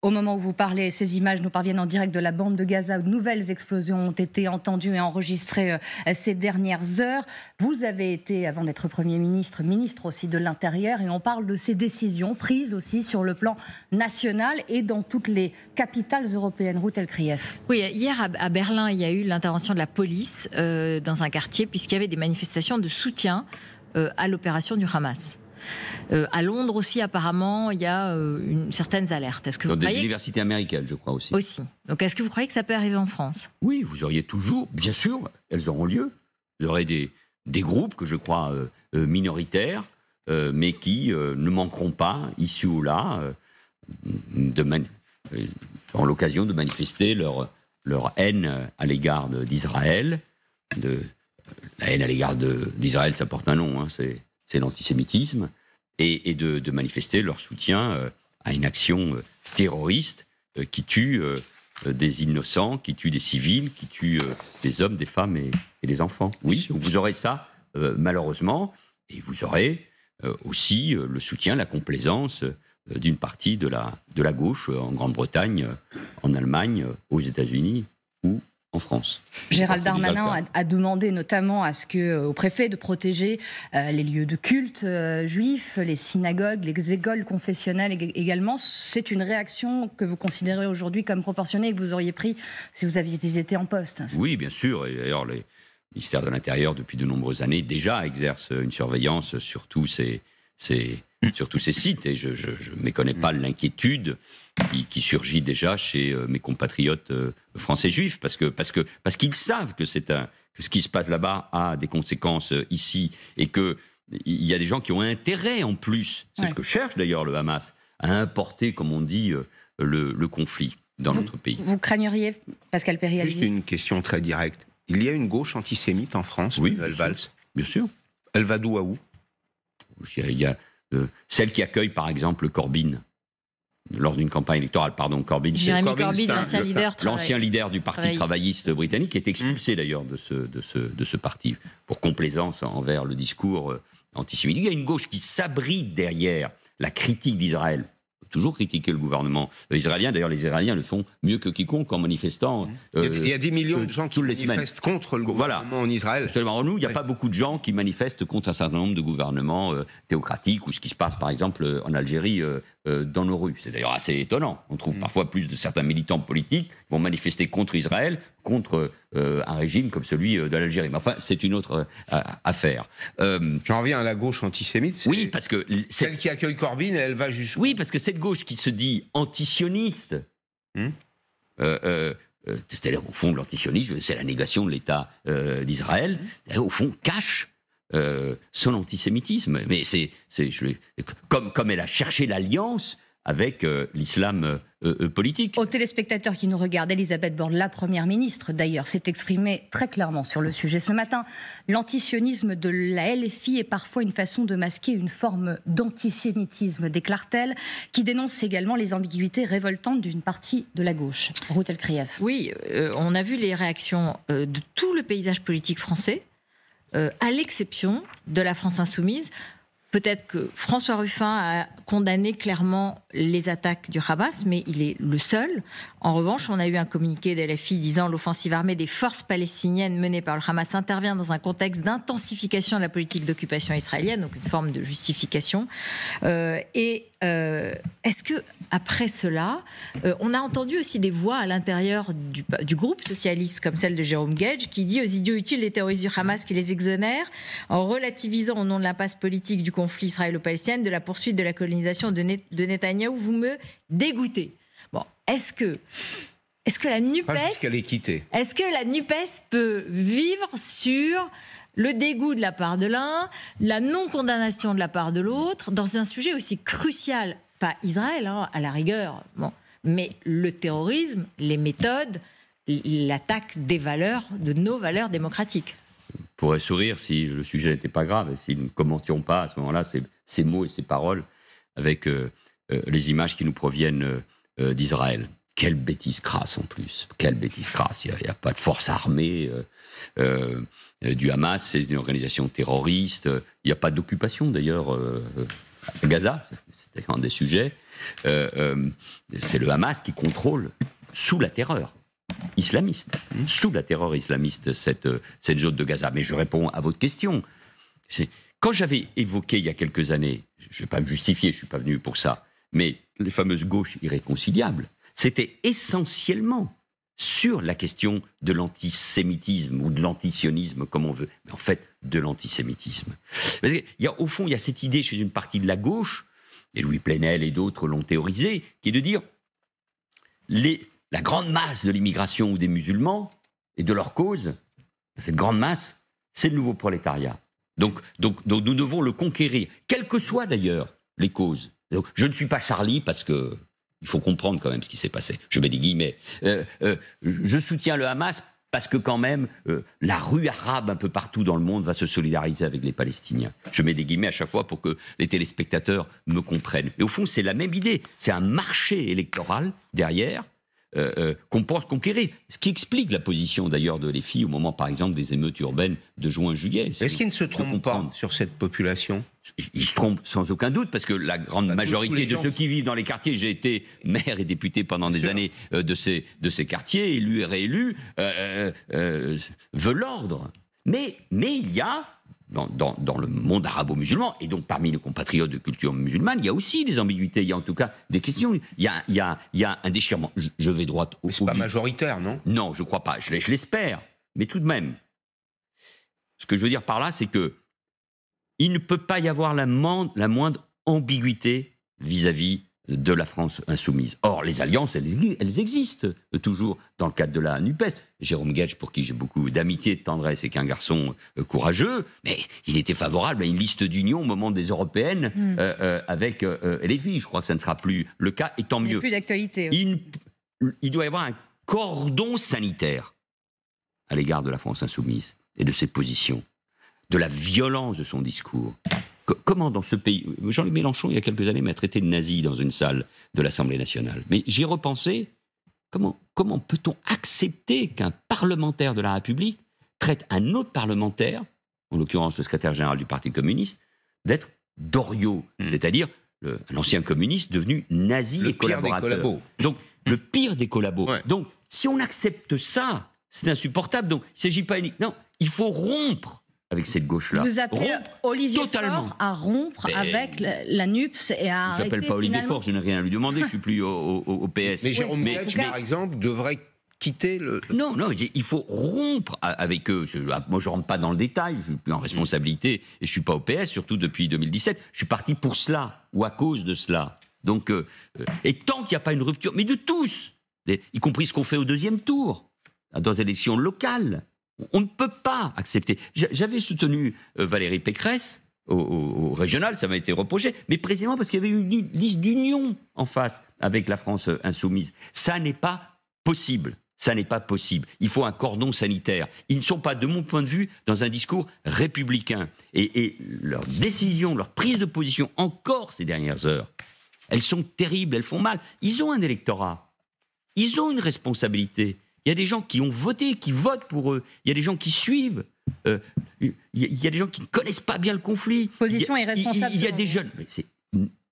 Au moment où vous parlez, ces images nous parviennent en direct de la bande de Gaza où de nouvelles explosions ont été entendues et enregistrées ces dernières heures. Vous avez été, avant d'être Premier ministre, ministre aussi de l'Intérieur, et on parle de ces décisions prises aussi sur le plan national et dans toutes les capitales européennes. Ruth El-Krief. Oui, hier à Berlin, il y a eu l'intervention de la police dans un quartier puisqu'il y avait des manifestations de soutien à l'opération du Hamas. À Londres aussi, apparemment, il y a certaines alertes. Est-ce que dans vous des croyez universités américaines, je crois aussi. Donc, est-ce que vous croyez que ça peut arriver en France? Oui, vous auriez toujours, bien sûr, elles auront lieu. Vous aurez des groupes que je crois minoritaires, mais qui ne manqueront pas, ici ou là, en l'occasion de manifester leur haine à l'égard d'Israël. La haine à l'égard d'Israël, ça porte un nom, hein, c'est l'antisémitisme, et de manifester leur soutien à une action terroriste qui tue des innocents, qui tue des civils, qui tue des hommes, des femmes et des enfants. Oui, donc vous aurez ça, malheureusement, et vous aurez aussi le soutien, la complaisance d'une partie de la gauche en Grande-Bretagne, en Allemagne, aux États-Unis ou en France. Gérald Darmanin a demandé notamment au préfet de protéger les lieux de culte juifs, les synagogues, les écoles confessionnelles également. C'est une réaction que vous considérez aujourd'hui comme proportionnée et que vous auriez pris si vous aviez été en poste? Oui, bien sûr. Et d'ailleurs, le ministère de l'Intérieur, depuis de nombreuses années, déjà exerce une surveillance sur tous ces sites. Et je ne méconnais pas l'inquiétude qui surgit déjà chez mes compatriotes français juifs, parce qu'ils savent que ce qui se passe là-bas a des conséquences ici, et qu'il y a des gens qui ont intérêt en plus, c'est ce que cherche d'ailleurs le Hamas, à importer, comme on dit, le conflit dans notre pays. Vous craigneriez, Pascal Perry? Juste une question très directe. Il y a une gauche antisémite en France, oui, Manuel Valls. Bien sûr. Elle va d'où à où? Il y a celle qui accueille, par exemple, Corbyn, lors d'une campagne électorale. Pardon, Corbyn. Jérémy Corbyn, l'ancien leader du Parti travailliste britannique, qui est expulsé d'ailleurs de ce parti, pour complaisance envers le discours antisémite. Il y a une gauche qui s'abrite derrière la critique d'Israël. Toujours critiquer le gouvernement israélien. D'ailleurs, les Israéliens le font mieux que quiconque en manifestant. Il y a 10 millions de gens qui manifestent contre le gouvernement en Israël. Absolument. Nous, il n'y a pas beaucoup de gens qui manifestent contre un certain nombre de gouvernements théocratiques, ou ce qui se passe, par exemple, en Algérie, dans nos rues. C'est d'ailleurs assez étonnant. On trouve parfois plus de certains militants politiques qui vont manifester contre Israël, contre un régime comme celui de l'Algérie. Mais enfin, c'est une autre affaire. J'en reviens à la gauche antisémite. Oui, parce que... Celle qui accueille Corbyn, elle va jusqu'où? Oui, parce que cette gauche qui se dit antisioniste, c'est-à-dire au fond l'antisionisme, c'est la négation de l'État d'Israël, au fond cache son antisémitisme. Mais comme elle a cherché l'alliance avec l'islam politique. Aux téléspectateurs qui nous regardent, Elisabeth Borne, la Première ministre d'ailleurs, s'est exprimée très clairement sur le sujet ce matin. L'antisionisme de la LFI est parfois une façon de masquer une forme d'antisémitisme, déclare-t-elle, qui dénonce également les ambiguïtés révoltantes d'une partie de la gauche. Ruth El-Krief. Oui, on a vu les réactions de tout le paysage politique français, à l'exception de la France insoumise. Peut-être que François Ruffin a condamné clairement les attaques du Hamas, mais il est le seul. En revanche, on a eu un communiqué de LFI disant « L'offensive armée des forces palestiniennes menée par le Hamas intervient dans un contexte d'intensification de la politique d'occupation israélienne », donc une forme de justification. Est-ce que après cela, on a entendu aussi des voix à l'intérieur du groupe socialiste, comme celle de Jérôme Guedj, qui dit aux idiots utiles les terroristes du Hamas qui les exonèrent, en relativisant au nom de l'impasse politique du conflit israélo-palestinien, de la poursuite de la colonisation de Netanyahou, vous me dégoûtez. Bon, est-ce que la NUPES peut vivre sur le dégoût de la part de l'un, la non-condamnation de la part de l'autre, dans un sujet aussi crucial, pas Israël, à la rigueur, mais le terrorisme, les méthodes, l'attaque des valeurs, de nos valeurs démocratiques? On pourrait sourire si le sujet n'était pas grave, et si nous ne commentions pas à ce moment-là ces mots et ces paroles avec les images qui nous proviennent d'Israël. Quelle bêtise crasse en plus, quelle bêtise crasse. Il n'y a pas de force armée du Hamas, c'est une organisation terroriste. Il n'y a pas d'occupation d'ailleurs à Gaza, c'était un des sujets, c'est le Hamas qui contrôle sous la terreur islamiste, sous la terreur islamiste, cette zone de Gaza. Mais je réponds à votre question. Quand j'avais évoqué il y a quelques années, je ne vais pas me justifier, je ne suis pas venu pour ça, mais les fameuses gauches irréconciliables, c'était essentiellement sur la question de l'antisémitisme ou de l'antisionisme, comme on veut, mais en fait de l'antisémitisme. Parce qu'il y a, au fond, il y a cette idée chez une partie de la gauche, et Louis Plenel et d'autres l'ont théorisé, qui est de dire la grande masse de l'immigration ou des musulmans et de leur cause, cette grande masse, c'est le nouveau prolétariat. Donc nous devons le conquérir, quelles que soient d'ailleurs les causes. Donc, je ne suis pas Charlie parce que il faut comprendre quand même ce qui s'est passé. Je mets des guillemets. Je soutiens le Hamas parce que quand même, la rue arabe un peu partout dans le monde va se solidariser avec les Palestiniens. Je mets des guillemets à chaque fois pour que les téléspectateurs me comprennent. Mais au fond, c'est la même idée. C'est un marché électoral derrière qu'on pense conquérir. Ce qui explique la position d'ailleurs de LFI au moment, par exemple, des émeutes urbaines de juin-juillet. Est-ce qu'ils ne se trompent pas sur cette population ? Ils se trompent sans aucun doute, parce que la grande majorité de ceux qui vivent dans les quartiers, j'ai été maire et député pendant des années de ces quartiers, élus et réélus, veulent l'ordre. Mais il y a, dans le monde arabo-musulman, et donc parmi nos compatriotes de culture musulmane, il y a aussi des ambiguïtés, il y a en tout cas des questions, il y a un déchirement. Je vais droit au but. C'est pas majoritaire, non ? Non, je ne crois pas, je l'espère, mais tout de même. Ce que je veux dire par là, c'est que il ne peut pas y avoir la moindre ambiguïté vis-à-vis de la France insoumise. Or, les alliances, elles existent toujours dans le cadre de la NUPES. Jérôme Guedj, pour qui j'ai beaucoup d'amitié et de tendresse, est qu'un garçon courageux, mais il était favorable à une liste d'union au moment des européennes avec LFI. Je crois que ça ne sera plus le cas, et tant mieux. Il n'y a plus d'actualité. Il doit y avoir un cordon sanitaire à l'égard de la France insoumise et de ses positions, de la violence de son discours. Comment dans ce pays... Jean-Luc Mélenchon, il y a quelques années, m'a traité de nazi dans une salle de l'Assemblée nationale. Mais j'y ai repensé. Comment peut-on accepter qu'un parlementaire de la République traite un autre parlementaire, en l'occurrence le secrétaire général du Parti communiste, d'être Doriot, c'est-à-dire un ancien communiste devenu nazi et collaborateur. Donc, le pire des collabos. Ouais. Donc, si on accepte ça, c'est insupportable. Donc, il ne s'agit pas uniquement... Non, il faut rompre avec cette gauche-là. Vous appelez Olivier Faure à rompre avec la NUPES et à arrêter... Je n'appelle pas Olivier Faure, je n'ai rien à lui demander, je ne suis plus au PS. Mais Jérôme Guedj, par exemple, devrait quitter le... Non, il faut rompre avec eux. Moi, je ne rentre pas dans le détail, je ne suis plus en responsabilité et je ne suis pas au PS, surtout depuis 2017. Je suis parti pour cela, ou à cause de cela. Donc, et tant qu'il n'y a pas une rupture, mais de tous, y compris ce qu'on fait au deuxième tour, dans les élections locales, on ne peut pas accepter. J'avais soutenu Valérie Pécresse au régional, ça m'a été reproché, mais précisément parce qu'il y avait une liste d'union en face avec la France insoumise. Ça n'est pas possible. Ça n'est pas possible. Il faut un cordon sanitaire. Ils ne sont pas, de mon point de vue, dans un discours républicain. Et leurs décisions, leurs prises de position, encore ces dernières heures, elles sont terribles, elles font mal. Ils ont un électorat. Ils ont une responsabilité. Il y a des gens qui ont voté, qui votent pour eux. Il y a des gens qui suivent. Il y a des gens qui ne connaissent pas bien le conflit. Position irresponsable. Il y a des jeunes, mais c'est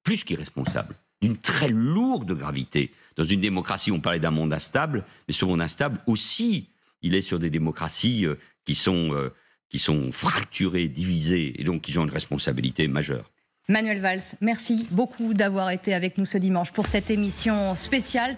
plus qu'irresponsable, d'une très lourde gravité. Dans une démocratie, on parlait d'un monde instable, mais ce monde instable aussi, il est sur des démocraties qui sont fracturées, divisées, et donc qui ont une responsabilité majeure. Manuel Valls, merci beaucoup d'avoir été avec nous ce dimanche pour cette émission spéciale.